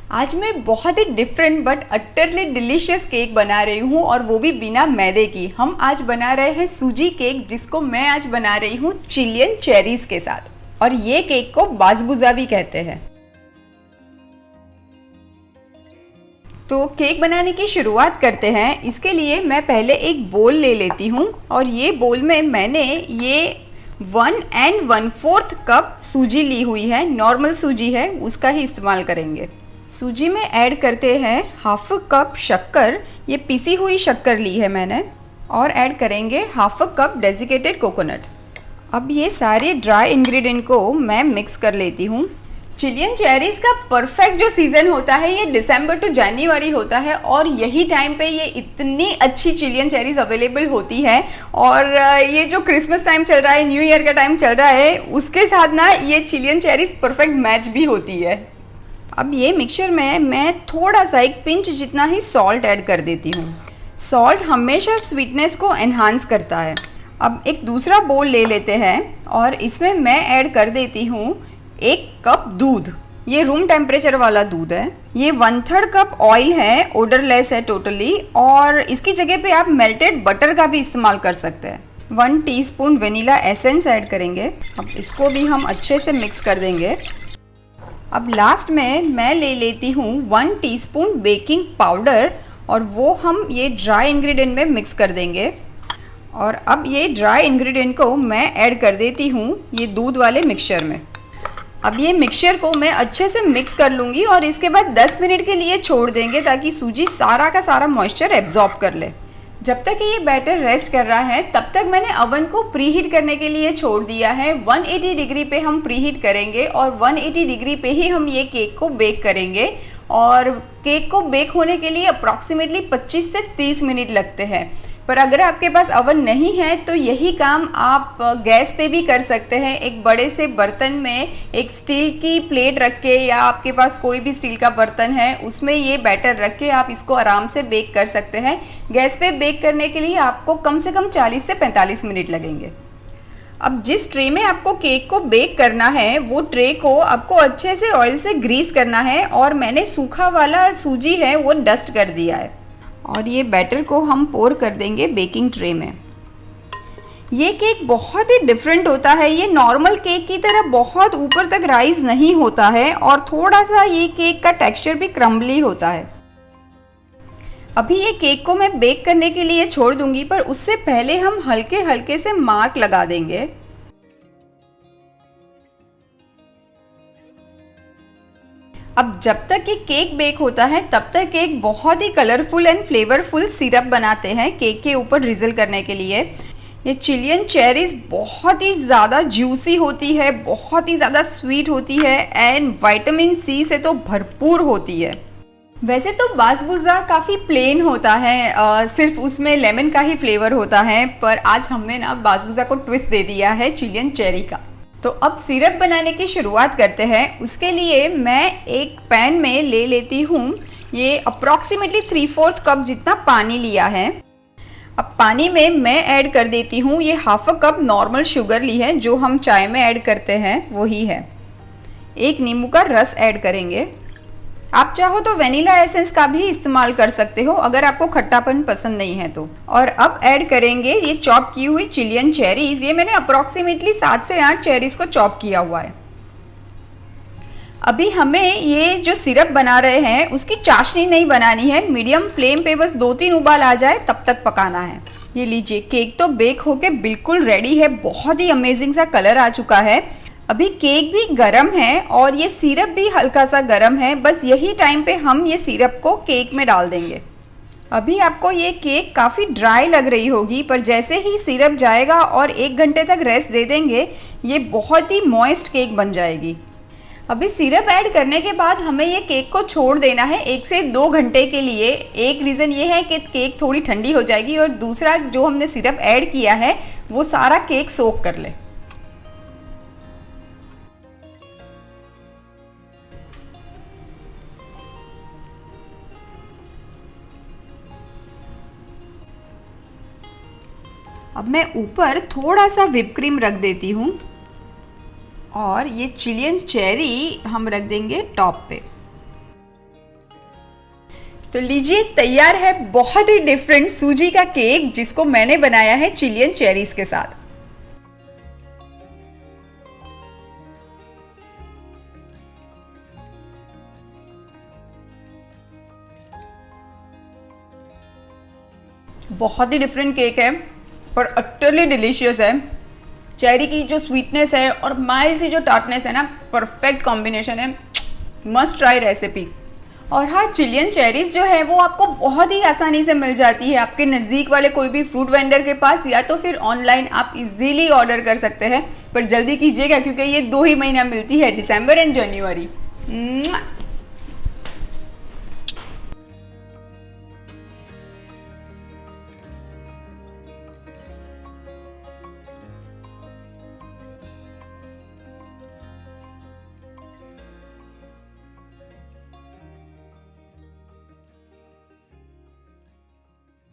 आज मैं बहुत ही different but utterly delicious cake बना रही हूँ और वो भी बिना मैदे की। हम आज बना रहे हैं सूजी केक, जिसको मैं आज बना रही हूँ चिलियन चेरीज के साथ, और ये केक को बाज़बूज़ा भी कहते हैं। तो केक बनाने की शुरुआत करते हैं। इसके लिए मैं पहले एक बोल ले लेती हूँ और ये बोल में मैंने ये 1 1/4 कप सूजी ली हुई है। नॉर्मल सूजी है, उसका ही इस्तेमाल करेंगे। सूजी में ऐड करते हैं हाफ कप शक्कर, ये पिसी हुई शक्कर ली है मैंने, और ऐड करेंगे हाफ कप डेसिकेटेड कोकोनट। अब ये सारे ड्राई इंग्रेडिएंट को मैं मिक्स कर लेती हूँ। चिलियन चेरीज़ का परफेक्ट जो सीज़न होता है ये दिसंबर टू जनवरी होता है, और यही टाइम पे ये इतनी अच्छी चिलियन चेरीज़ अवेलेबल होती है। और ये जो क्रिसमस टाइम चल रहा है, न्यू ईयर का टाइम चल रहा है, उसके साथ ना ये चिलियन चेरीज़ परफेक्ट मैच भी होती है। अब ये मिक्सचर में मैं थोड़ा सा एक पिंच जितना ही सॉल्ट ऐड कर देती हूँ। सॉल्ट हमेशा स्वीटनेस को एनहांस करता है। अब एक दूसरा बोल ले लेते हैं और इसमें मैं ऐड कर देती हूँ 1 कप दूध। ये रूम टेम्परेचर वाला दूध है। ये 1/3 कप ऑयल है, ओडरलेस है टोटली, और इसकी जगह पे आप मेल्टेड बटर का भी इस्तेमाल कर सकते हैं। 1 टीस्पून वेनिला एसेंस ऐड करेंगे। अब इसको भी हम अच्छे से मिक्स कर देंगे। अब लास्ट में मैं ले लेती हूँ 1 टीस्पून बेकिंग पाउडर, और वो हम ये ड्राई इंग्रेडिएंट में मिक्स कर देंगे। और अब ये ड्राई इंग्रेडिएंट को मैं ऐड कर देती हूँ ये दूध वाले मिक्सचर में। अब ये मिक्सचर को मैं अच्छे से मिक्स कर लूँगी और इसके बाद 10 मिनट के लिए छोड़ देंगे ताकि सूजी सारा का सारा मॉइस्चर एब्जॉर्ब कर ले। जब तक ये बैटर रेस्ट कर रहा है तब तक मैंने अवन को प्रीहीट करने के लिए छोड़ दिया है। 180 डिग्री पे हम प्रीहीट करेंगे और 180 डिग्री पे ही हम ये केक को बेक करेंगे। और केक को बेक होने के लिए अप्रॉक्सीमेटली 25 से 30 मिनट लगते हैं। पर अगर आपके पास अवन नहीं है तो यही काम आप गैस पे भी कर सकते हैं। एक बड़े से बर्तन में एक स्टील की प्लेट रख के, या आपके पास कोई भी स्टील का बर्तन है, उसमें ये बैटर रख के आप इसको आराम से बेक कर सकते हैं। गैस पे बेक करने के लिए आपको कम से कम 40 से 45 मिनट लगेंगे। अब जिस ट्रे में आपको केक को बेक करना है वो ट्रे को आपको अच्छे से ऑयल से ग्रीस करना है, और मैंने सूखा वाला सूजी है वो डस्ट कर दिया है। और ये बैटर को हम पोर कर देंगे बेकिंग ट्रे में। ये केक बहुत ही डिफरेंट होता है। ये नॉर्मल केक की तरह बहुत ऊपर तक राइज नहीं होता है, और थोड़ा सा ये केक का टेक्सचर भी क्रम्बली होता है। अभी ये केक को मैं बेक करने के लिए छोड़ दूंगी, पर उससे पहले हम हल्के हल्के से मार्क लगा देंगे। अब जब तक ये केक बेक होता है तब तक एक बहुत ही कलरफुल एंड फ्लेवरफुल सिरप बनाते हैं केक के ऊपर ड्रिजल करने के लिए। ये चिलियन चेरीज बहुत ही ज़्यादा जूसी होती है, बहुत ही ज़्यादा स्वीट होती है, एंड विटामिन सी से तो भरपूर होती है। वैसे तो बाज़बूज़ा काफ़ी प्लेन होता है, सिर्फ उसमें लेमन का ही फ्लेवर होता है, पर आज हमने ना बाज़बूज़ा को ट्विस्ट दे दिया है चिलियन चेरी का। तो अब सिरप बनाने की शुरुआत करते हैं। उसके लिए मैं एक पैन में ले लेती हूँ ये अप्रॉक्सीमेटली 3/4 कप जितना पानी लिया है। अब पानी में मैं ऐड कर देती हूँ ये हाफ कप नॉर्मल शुगर ली है, जो हम चाय में ऐड करते हैं वही है। 1 नींबू का रस ऐड करेंगे। आप चाहो तो वेनिला एसेंस का भी इस्तेमाल कर सकते हो अगर आपको खट्टापन पसंद नहीं है तो। और अब ऐड करेंगे ये चॉप की हुई चिलियन चेरीज। ये मैंने अप्रॉक्सीमेटली 7 से 8 चेरीज को चॉप किया हुआ है। अभी हमें ये जो सिरप बना रहे हैं उसकी चाशनी नहीं बनानी है, मीडियम फ्लेम पे बस 2-3 उबाल आ जाए तब तक पकाना है। ये लीजिए, केक तो बेक होके बिल्कुल रेडी है। बहुत ही अमेजिंग सा कलर आ चुका है। अभी केक भी गरम है और ये सिरप भी हल्का सा गरम है। बस यही टाइम पे हम ये सिरप को केक में डाल देंगे। अभी आपको ये केक काफ़ी ड्राई लग रही होगी, पर जैसे ही सिरप जाएगा और 1 घंटे तक रेस्ट दे देंगे ये बहुत ही मॉइस्ट केक बन जाएगी। अभी सिरप ऐड करने के बाद हमें ये केक को छोड़ देना है 1 से 2 घंटे के लिए। एक रीज़न ये है कि केक थोड़ी ठंडी हो जाएगी, और दूसरा जो हमने सिरप ऐड किया है वो सारा केक सोक कर ले। अब मैं ऊपर थोड़ा सा व्हिप क्रीम रख देती हूँ, और ये चिलियन चेरी हम रख देंगे टॉप पे। तो लीजिए, तैयार है बहुत ही डिफरेंट सूजी का केक, जिसको मैंने बनाया है चिलियन चेरीज के साथ। बहुत ही डिफरेंट केक है और अटरली डिलीशियस है। चेरी की जो स्वीटनेस है और माइल्ड सी जो टार्टनेस है ना, परफेक्ट कॉम्बिनेशन है। Must try recipe. और हाँ, चिलियन चेरीज जो है वो आपको बहुत ही आसानी से मिल जाती है आपके नज़दीक वाले कोई भी फ्रूट वेंडर के पास, या तो फिर ऑनलाइन आप इजीली ऑर्डर कर सकते हैं। पर जल्दी कीजिएगा क्योंकि ये 2 ही महीना मिलती है, दिसंबर एंड जनवरी।